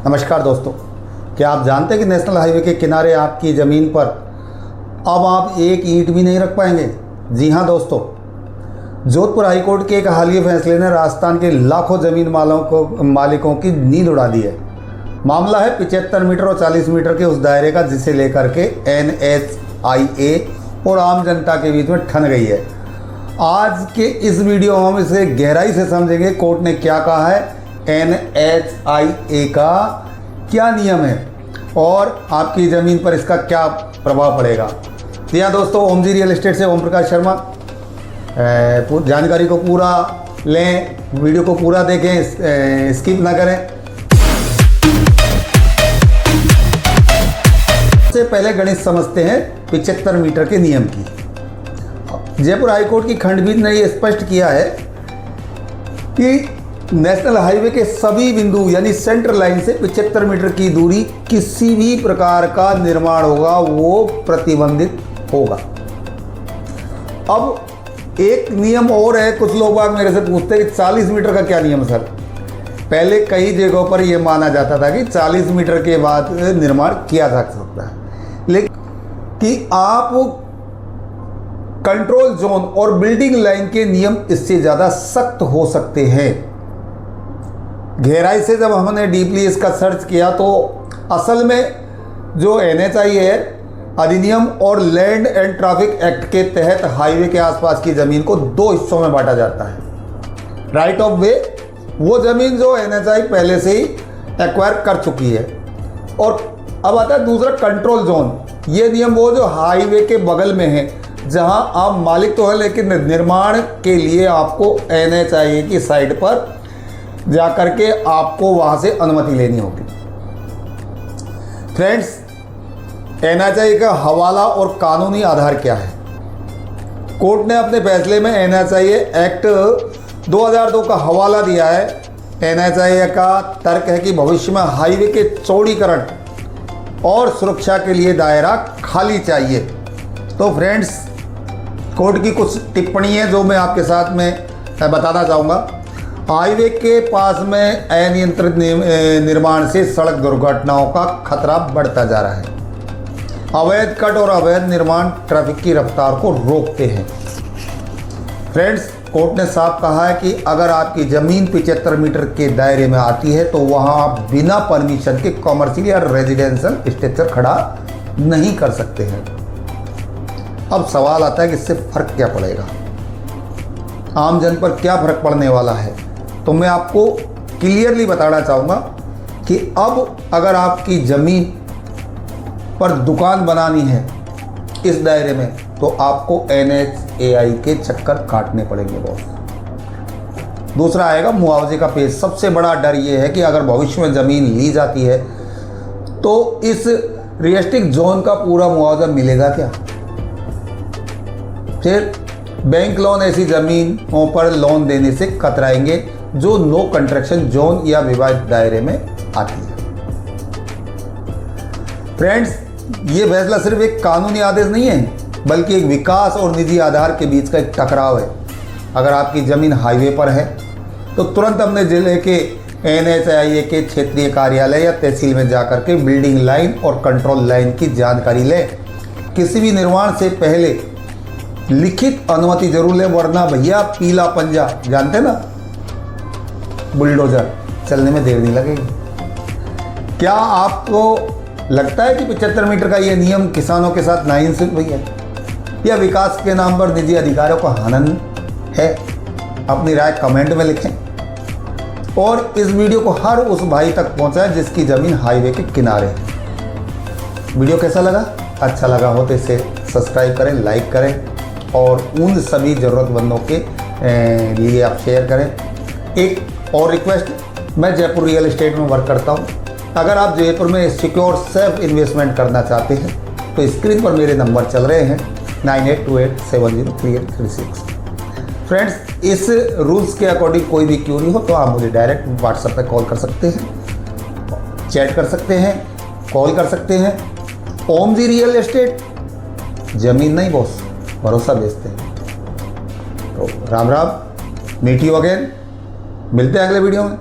नमस्कार दोस्तों, क्या आप जानते हैं कि नेशनल हाईवे के किनारे आपकी ज़मीन पर अब आप एक ईंट भी नहीं रख पाएंगे। जी हाँ दोस्तों, जोधपुर हाईकोर्ट के एक हालिया फैसले ने राजस्थान के लाखों ज़मीन मालिकों की नींद उड़ा दी है। मामला है 75 मीटर और 40 मीटर के उस दायरे का जिसे लेकर के NHIA और आम जनता के बीच में ठन गई है। आज के इस वीडियो में हम इसे गहराई से समझेंगे। कोर्ट ने क्या कहा है, NHIA का क्या नियम है और आपकी ज़मीन पर इसका क्या प्रभाव पड़ेगा। जी हाँ दोस्तों, ओम जी रियल एस्टेट से ओम प्रकाश शर्मा। जानकारी को पूरा लें, वीडियो को पूरा देखें, स्किप ना करें। सबसे पहले गणित समझते हैं 75 मीटर के नियम की। जयपुर हाईकोर्ट की खंडपीठ ने यह स्पष्ट किया है कि नेशनल हाईवे के सभी बिंदु यानी सेंटर लाइन से 75 मीटर की दूरी किसी भी प्रकार का निर्माण होगा वो प्रतिबंधित होगा। अब एक नियम और है, कुछ लोग बाग मेरे से पूछते हैं कि 40 मीटर का क्या नियम सर। पहले कई जगहों पर यह माना जाता था कि 40 मीटर के बाद निर्माण किया जा सकता है, लेकिन कि आप कंट्रोल जोन और बिल्डिंग लाइन के नियम इससे ज़्यादा सख्त हो सकते हैं। गहराई से जब हमने डीपली इसका सर्च किया तो असल में जो NHIA है, अधिनियम और लैंड एंड ट्रैफिक एक्ट के तहत हाईवे के आसपास की ज़मीन को दो हिस्सों में बांटा जाता है। राइट ऑफ वे वो ज़मीन जो NHI पहले से ही एक्वायर कर चुकी है, और अब आता है दूसरा कंट्रोल जोन। ये नियम वो जो हाईवे के बगल में है, जहां आप मालिक तो है लेकिन निर्माण के लिए आपको NHIA की साइट पर जाकर के आपको वहां से अनुमति लेनी होगी। फ्रेंड्स, NHIA का हवाला और कानूनी आधार क्या है। कोर्ट ने अपने फैसले में NHIA एक्ट 2002 का हवाला दिया है। NHIA का तर्क है कि भविष्य में हाईवे के चौड़ीकरण और सुरक्षा के लिए दायरा खाली चाहिए। तो फ्रेंड्स, कोर्ट की कुछ टिप्पणी है जो मैं आपके साथ में बताना चाहूँगा। हाईवे के पास में अनियंत्रित निर्माण से सड़क दुर्घटनाओं का खतरा बढ़ता जा रहा है। अवैध कट और अवैध निर्माण ट्रैफिक की रफ्तार को रोकते हैं। फ्रेंड्स, कोर्ट ने साफ कहा है कि अगर आपकी ज़मीन 75 मीटर के दायरे में आती है तो वहां आप बिना परमिशन के कॉमर्शियल या रेजिडेंशियल स्ट्रक्चर खड़ा नहीं कर सकते हैं। अब सवाल आता है कि इससे फ़र्क क्या पड़ेगा, आम जन पर क्या फ़र्क पड़ने वाला है। तो मैं आपको क्लियरली बताना चाहूँगा कि अब अगर आपकी ज़मीन पर दुकान बनानी है इस दायरे में तो आपको NHAI के चक्कर काटने पड़ेंगे बॉस। दूसरा आएगा मुआवजे का पेज। सबसे बड़ा डर ये है कि अगर भविष्य में ज़मीन ली जाती है तो इस रिस्ट्रिक्ट जोन का पूरा मुआवजा मिलेगा क्या। फिर बैंक लोन ऐसी ज़मीनों पर लोन देने से कतराएंगे जो नो कंस्ट्रक्शन जोन या विवादित दायरे में आती है। फ्रेंड्स, ये फैसला सिर्फ एक कानूनी आदेश नहीं है बल्कि एक विकास और निजी आधार के बीच का एक टकराव है। अगर आपकी ज़मीन हाईवे पर है तो तुरंत अपने जिले के NHIA के क्षेत्रीय कार्यालय या तहसील में जाकर के बिल्डिंग लाइन और कंट्रोल लाइन की जानकारी लें। किसी भी निर्माण से पहले लिखित अनुमति जरूर लें, वरना भैया पीला पंजा, जानते ना, बुलडोजर चलने में देर नहीं लगेगी। क्या आपको लगता है कि 75 मीटर का ये नियम किसानों के साथ नाइंसाफी है या विकास के नाम पर निजी अधिकारों का हनन है? अपनी राय कमेंट में लिखें और इस वीडियो को हर उस भाई तक पहुंचाएं जिसकी ज़मीन हाईवे के किनारे है। वीडियो कैसा लगा? अच्छा लगा हो तो इसे सब्सक्राइब करें, लाइक करें और उन सभी ज़रूरतमंदों के लिए आप शेयर करें। एक और रिक्वेस्ट, मैं जयपुर रियल एस्टेट में वर्क करता हूँ। अगर आप जयपुर में सिक्योर सेल्फ इन्वेस्टमेंट करना चाहते हैं तो स्क्रीन पर मेरे नंबर चल रहे हैं 9828703836। फ्रेंड्स, इस रूल्स के अकॉर्डिंग कोई भी क्यूरी हो तो आप मुझे डायरेक्ट व्हाट्सएप पे कॉल कर सकते हैं, चैट कर सकते हैं, कॉल कर सकते हैं। ओम जी रियल एस्टेट, ज़मीन नहीं बॉस, भरोसा बेचते हैं। तो Ram Ram, meet you again, मिलते हैं अगले वीडियो में।